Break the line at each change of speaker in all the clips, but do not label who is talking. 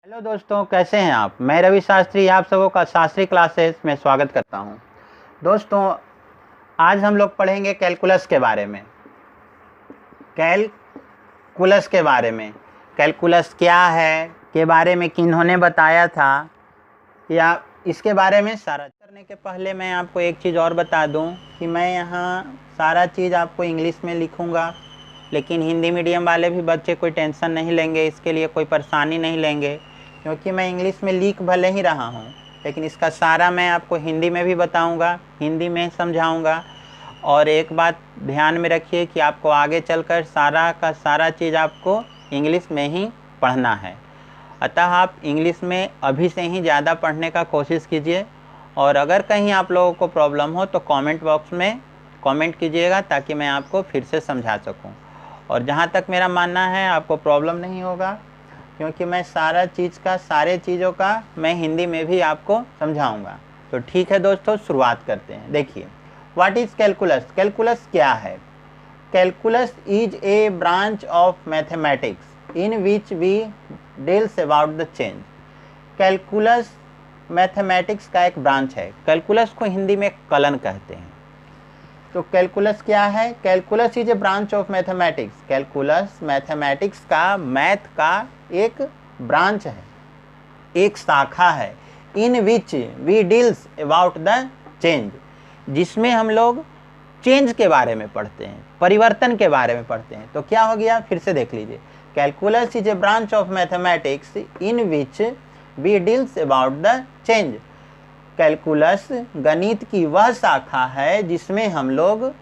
Hello दोस्तों, कैसे हैं आप। मैं रवि शास्त्री आप सबों का शास्त्री क्लासेस में स्वागत करता हूं। दोस्तों, आज हम लोग पढ़ेंगे कैलकुलस के बारे में। कैलकुलस के बारे में, कैलकुलस क्या है के बारे में किन्होंने बताया था, या इसके बारे में सारा करने के पहले मैं आपको एक चीज़ और बता दूं कि मैं यहाँ सारा चीज़ आपको इंग्लिश में लिखूँगा, लेकिन हिंदी मीडियम वाले भी बच्चे कोई टेंशन नहीं लेंगे, इसके लिए कोई परेशानी नहीं लेंगे, क्योंकि मैं इंग्लिश में लिख भले ही रहा हूँ, लेकिन इसका सारा मैं आपको हिंदी में भी बताऊँगा, हिंदी में समझाऊँगा। और एक बात ध्यान में रखिए कि आपको आगे चलकर सारा का सारा चीज़ आपको इंग्लिश में ही पढ़ना है। अतः आप इंग्लिश में अभी से ही ज़्यादा पढ़ने का कोशिश कीजिए, और अगर कहीं आप लोगों को प्रॉब्लम हो तो कमेंट बॉक्स में कमेंट कीजिएगा, ताकि मैं आपको फिर से समझा सकूं। और जहां तक मेरा मानना है आपको प्रॉब्लम नहीं होगा, क्योंकि मैं सारे चीज़ों का मैं हिंदी में भी आपको समझाऊंगा। तो ठीक है दोस्तों, शुरुआत करते हैं। देखिए, व्हाट इज़ कैलकुलस। कैलकुलस क्या है। Calculus is a branch of mathematics in which we deals about the change. Calculus mathematics का एक ब्रांच है। कैलकुलस को हिंदी में कलन कहते हैं। तो कैलकुलस क्या है। Calculus is a branch of mathematics. Calculus mathematics का, मैथ का एक ब्रांच है, एक शाखा है। In which we deals about the change, जिसमें हम लोग चेंज के बारे में पढ़ते हैं, परिवर्तन के बारे में पढ़ते हैं। तो क्या हो गया, फिर से देख लीजिए। Calculus is a branch of mathematics in which we deals about the change. Calculus गणित की वह शाखा है जिसमें हम लोग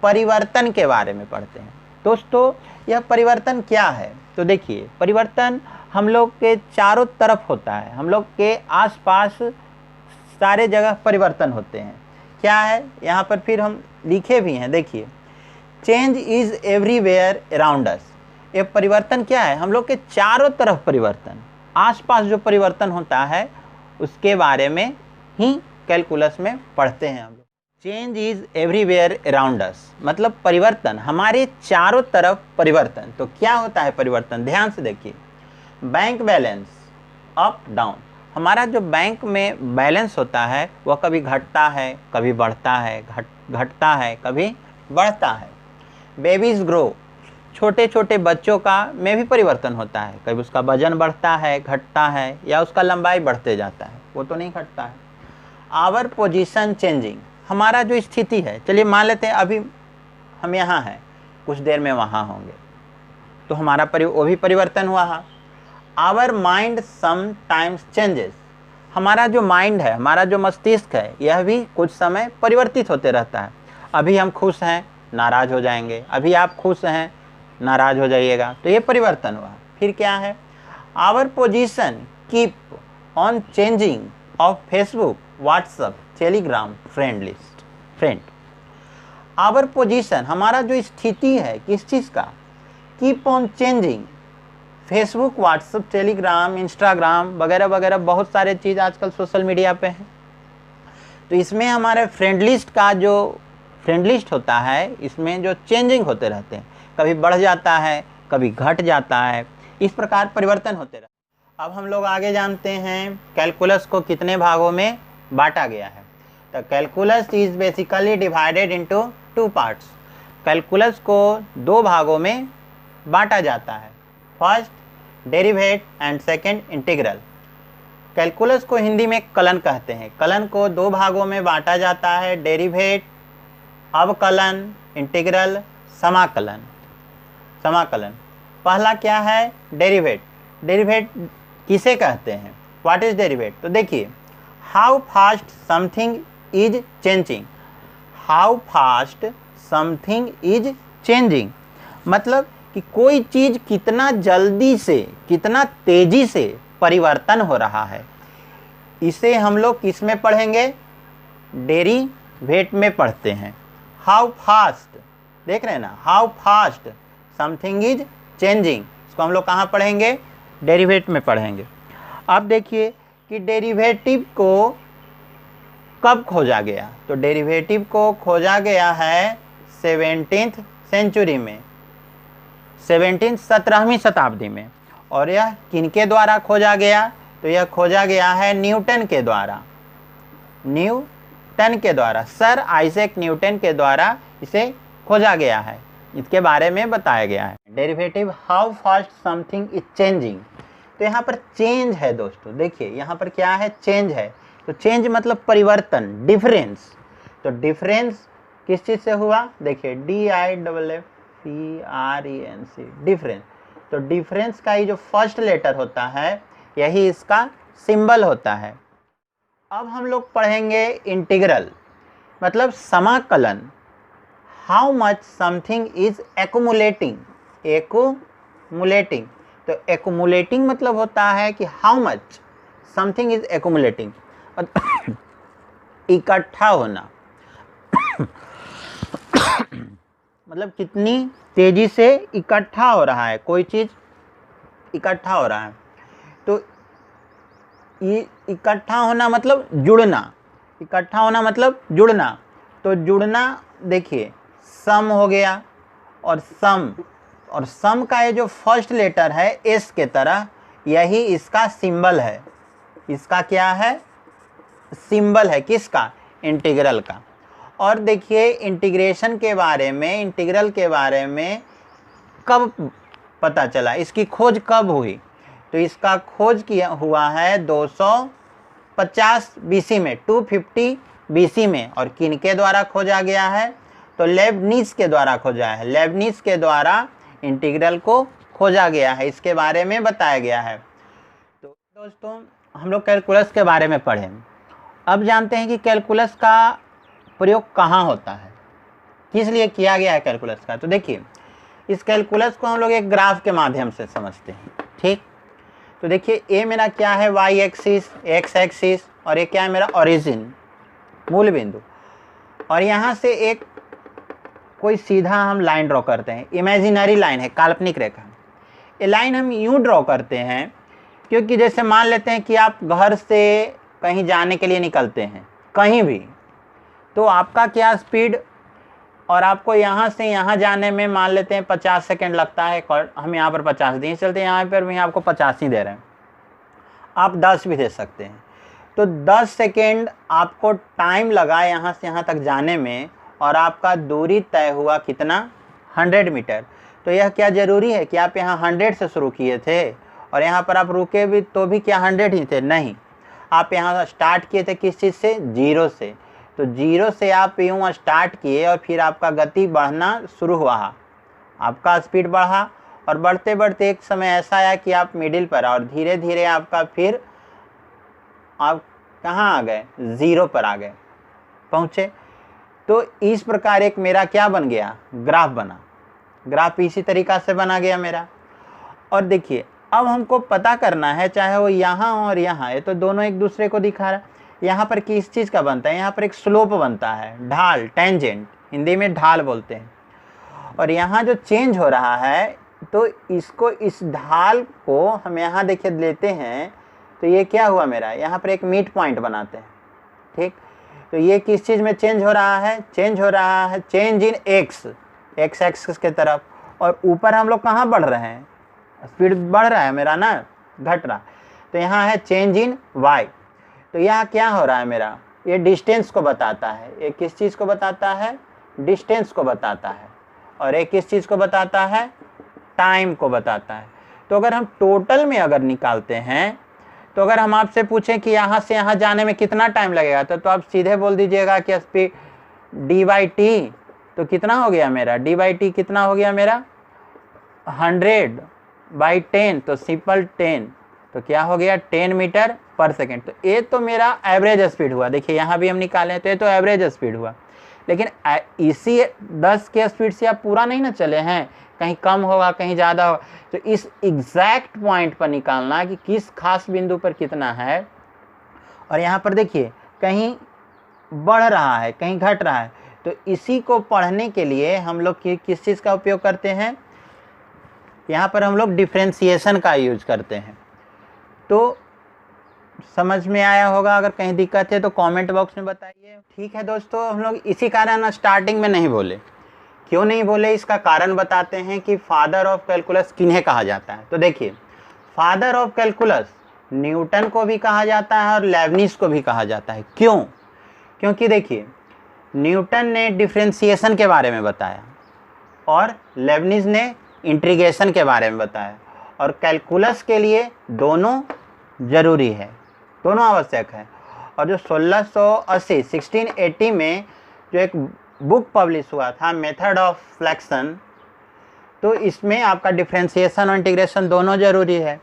परिवर्तन के बारे में पढ़ते हैं। दोस्तों, यह परिवर्तन क्या है। तो देखिए, परिवर्तन हम लोग के चारों तरफ होता है, हम लोग के आसपास सारे जगह परिवर्तन होते हैं। क्या है, यहाँ पर फिर हम लिखे भी हैं। देखिए, change is everywhere around us. ये परिवर्तन क्या है, हम लोग के चारों तरफ परिवर्तन, आसपास जो परिवर्तन होता है उसके बारे में ही कैलकुलस में पढ़ते हैं हम लोग। Change is everywhere around us, मतलब परिवर्तन, हमारे चारों तरफ परिवर्तन। तो क्या होता है परिवर्तन, ध्यान से देखिए। बैंक बैलेंस अप डाउन, हमारा जो बैंक में बैलेंस होता है वह कभी घटता है, कभी बढ़ता है, घटता है, कभी बढ़ता है। बेबीज ग्रो, छोटे छोटे बच्चों का में भी परिवर्तन होता है, कभी उसका वजन बढ़ता है, घटता है, या उसका लंबाई बढ़ते जाता है, वो तो नहीं घटता है। आवर पोजीशन चेंजिंग, हमारा जो स्थिति है, चलिए मान लेते हैं अभी हम यहाँ हैं, कुछ देर में वहाँ होंगे, तो हमारा वो भी परिवर्तन हुआ है। Our mind some times changes, हमारा जो माइंड है, हमारा जो मस्तिष्क है, यह भी कुछ समय परिवर्तित होते रहता है। अभी हम खुश हैं, नाराज हो जाएंगे, अभी आप खुश हैं, नाराज हो जाइएगा, तो ये परिवर्तन हुआ। फिर क्या है, our position keep on changing of Facebook, WhatsApp, Telegram, friend. Our position, हमारा जो स्थिति है किस चीज़ का, keep on changing. Facebook, WhatsApp, Telegram, Instagram वगैरह वगैरह बहुत सारे चीज़ आजकल सोशल मीडिया पे हैं। तो इसमें हमारे फ्रेंड लिस्ट का जो फ्रेंड लिस्ट होता है, इसमें जो चेंजिंग होते रहते हैं, कभी बढ़ जाता है, कभी घट जाता है, इस प्रकार परिवर्तन होते रहते हैं। अब हम लोग आगे जानते हैं कैलकुलस को कितने भागों में बांटा गया है। तो calculus is basically divided into 2 parts. Calculus को 2 भागों में बांटा जाता है, first derivative and second integral. Calculus को हिंदी में कलन कहते हैं। कलन को 2 भागों में बांटा जाता है, डेरिवेट अवकलन, इंटीग्रल समाकलन। पहला क्या है, डेरिवेट। डेरिवेट किसे कहते हैं, व्हाट इज डेरिवेट। तो देखिए, how fast something is changing. How fast something is changing, मतलब कि कोई चीज़ कितना जल्दी से, कितना तेजी से परिवर्तन हो रहा है। इसे हम लोग किस में पढ़ेंगे, डेरिवेट में पढ़ते हैं। हाउ फास्ट, देख रहे हैं ना, how fast something is changing, इसको हम लोग कहाँ पढ़ेंगे, डेरिवेट में पढ़ेंगे। अब देखिए कि डेरिवेटिव को कब खोजा गया। तो डेरिवेटिव को खोजा गया है 17th सेंचुरी में, 17वीं शताब्दी में। और यह किनके द्वारा खोजा गया? तो यह खोजा गया है न्यूटन के द्वारा, न्यूटन के द्वारा, सर आइजैक न्यूटन के द्वारा इसे खोजा गया है, इसके बारे में बताया गया है। Derivative, how fast something is changing. तो यहाँ पर चेंज है दोस्तों, देखिए यहाँ पर क्या है? चेंज है। तो चेंज मतलब परिवर्तन, डिफरेंस। तो डिफरेंस किस चीज़ से हुआ? देखिए DIFFERENC, डिफरेंस। तो डिफरेंस का ही जो फर्स्ट लेटर होता है यही इसका सिंबल होता है। अब हम लोग पढ़ेंगे इंटीग्रल, मतलब समाकलन। How much something is accumulating, accumulating. तो एक्युमुलेटिंग मतलब होता है कि how much something is accumulating, इकट्ठा होना मतलब कितनी तेजी से इकट्ठा हो रहा है, कोई चीज़ इकट्ठा हो रहा है। तो ये इकट्ठा होना मतलब जुड़ना, इकट्ठा होना मतलब जुड़ना। तो जुड़ना देखिए सम हो गया, और सम का ये जो फर्स्ट लेटर है एस के तरह, यही इसका सिंबल है। इसका क्या है? सिंबल है किसका? इंटीग्रल का। और देखिए इंटीग्रेशन के बारे में, इंटीग्रल के बारे में कब पता चला, इसकी खोज कब हुई? तो इसका खोज किया हुआ है 250 BC में, 250 BC में। और किनके द्वारा खोजा गया है? तो लेबनिज के द्वारा खोजा है, लेबनिज के द्वारा इंटीग्रल को खोजा गया है, इसके बारे में बताया गया है। तो दोस्तों हम लोग कैलकुलस के बारे में पढ़ें। अब जानते हैं कि कैलकुलस का प्रयोग कहाँ होता है, किस लिए किया गया है कैलकुलस का। तो देखिए इस कैलकुलस को हम लोग एक ग्राफ के माध्यम से समझते हैं, ठीक। तो देखिए ये मेरा क्या है? वाई एक्सिस, एक्स एक्सिस, और ये क्या है मेरा? ओरिजिन, मूल बिंदु। और यहाँ से एक कोई सीधा हम लाइन ड्रॉ करते हैं, इमेजिनरी लाइन है, काल्पनिक रेखा। ये लाइन हम यूँ ड्रॉ करते हैं क्योंकि जैसे मान लेते हैं कि आप घर से कहीं जाने के लिए निकलते हैं, कहीं भी, तो आपका क्या स्पीड, और आपको यहाँ से यहाँ जाने में मान लेते हैं 50 सेकेंड लगता है। हम यहाँ पर 50 दिए चलते हैं, यहाँ पर भी आपको 50 ही दे रहे हैं, आप 10 भी दे सकते हैं। तो 10 सेकेंड आपको टाइम लगा यहाँ से यहाँ तक जाने में, और आपका दूरी तय हुआ कितना? 100 मीटर। तो यह क्या ज़रूरी है कि आप यहाँ 100 से शुरू किए थे और यहाँ पर आप रुके भी तो भी क्या 100 ही थे? नहीं, आप यहाँ स्टार्ट किए थे किस चीज़ से? 0 से। तो 0 से आप यूँ स्टार्ट किए और फिर आपका गति बढ़ना शुरू हुआ, आपका स्पीड बढ़ा, और बढ़ते बढ़ते एक समय ऐसा आया कि आप मिडिल पर, और धीरे धीरे आपका फिर आप कहाँ आ गए? 0 पर आ गए, पहुँचे। तो इस प्रकार एक मेरा क्या बन गया? ग्राफ बना। ग्राफ इसी तरीक़ा से बना गया मेरा। और देखिए अब हमको पता करना है, चाहे वो यहाँ और यहाँ है, तो दोनों एक दूसरे को दिखा रहा है। यहाँ पर किस चीज़ का बनता है? यहाँ पर एक स्लोप बनता है, ढाल, टेंजेंट, हिंदी में ढाल बोलते हैं। और यहाँ जो चेंज हो रहा है, तो इसको, इस ढाल को हम यहाँ देखिए लेते हैं, तो ये क्या हुआ मेरा? यहाँ पर एक मिड पॉइंट बनाते हैं, ठीक। तो ये किस चीज़ में चेंज हो रहा है? चेंज हो रहा है change in x, x axis के तरफ। और ऊपर हम लोग कहाँ बढ़ रहे हैं? स्पीड बढ़ रहा है मेरा ना, घट रहा। तो यहाँ है चेंज इन वाई। तो यहाँ क्या हो रहा है मेरा? ये डिस्टेंस को बताता है। ये किस चीज़ को बताता है? डिस्टेंस को बताता है। और ये किस चीज़ को बताता है? टाइम को बताता है। तो अगर हम टोटल में अगर निकालते हैं, तो अगर हम आपसे पूछें कि यहाँ से यहाँ जाने में कितना टाइम लगेगा, तो आप सीधे बोल दीजिएगा कि स्पीड d/t। तो कितना हो गया मेरा? d/t कितना हो गया मेरा? 100/10, तो सिंपल 10, तो क्या हो गया? 10 मीटर पर सेकेंड। तो ये तो मेरा एवरेज स्पीड हुआ। देखिए यहाँ भी हम निकालें तो ये तो एवरेज स्पीड हुआ, लेकिन इसी 10 के स्पीड से आप पूरा नहीं ना चले हैं, कहीं कम होगा कहीं ज़्यादा होगा। तो इस एग्जैक्ट पॉइंट पर निकालना कि किस खास बिंदु पर कितना है। और यहाँ पर देखिए कहीं बढ़ रहा है कहीं घट रहा है, तो इसी को पढ़ने के लिए हम लोग किस चीज़ का उपयोग करते हैं? यहाँ पर हम लोग डिफ्रेंशिएशन का यूज करते हैं। तो समझ में आया होगा, अगर कहीं दिक्कत है तो कमेंट बॉक्स में बताइए। ठीक है दोस्तों, हम लोग इसी कारण स्टार्टिंग में नहीं बोले। क्यों नहीं बोले? इसका कारण बताते हैं कि फादर ऑफ कैलकुलस किन्हें कहा जाता है। तो देखिए फादर ऑफ कैलकुलस न्यूटन को भी कहा जाता है और लेबनिज को भी कहा जाता है। क्यों? क्योंकि देखिए, न्यूटन ने डिफरेंशिएशन के बारे में बताया और लेबनिज ने इंटीग्रेशन के बारे में बताया, और कैलकुलस के लिए दोनों ज़रूरी है, दोनों आवश्यक है। और जो 1680 में जो एक बुक पब्लिश हुआ था, मेथड ऑफ फ्लैक्शन, तो इसमें आपका डिफरेंशिएशन और इंटीग्रेशन दोनों ज़रूरी है,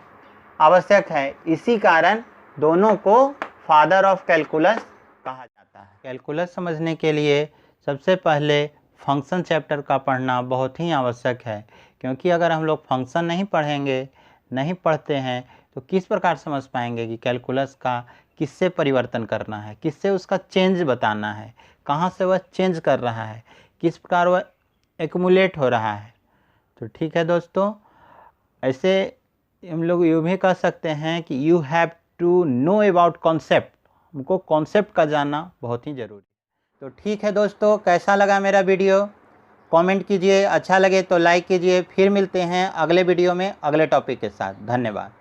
आवश्यक है। इसी कारण दोनों को फादर ऑफ कैलकुलस कहा जाता है। कैलकुलस समझने के लिए सबसे पहले फंक्शन चैप्टर का पढ़ना बहुत ही आवश्यक है, क्योंकि अगर हम लोग फंक्शन नहीं पढ़ेंगे, नहीं पढ़ते हैं, तो किस प्रकार समझ पाएंगे कि कैलकुलस का किससे परिवर्तन करना है, किससे उसका चेंज बताना है, कहाँ से वह चेंज कर रहा है, किस प्रकार वह एक्युमुलेट हो रहा है। तो ठीक है दोस्तों, ऐसे हम लोग यूँ भी कह सकते हैं कि you have to know about concept, हमको कॉन्सेप्ट का जानना बहुत ही ज़रूरी है। तो ठीक है दोस्तों, कैसा लगा मेरा वीडियो कमेंट कीजिए, अच्छा लगे तो लाइक कीजिए। फिर मिलते हैं अगले वीडियो में अगले टॉपिक के साथ। धन्यवाद।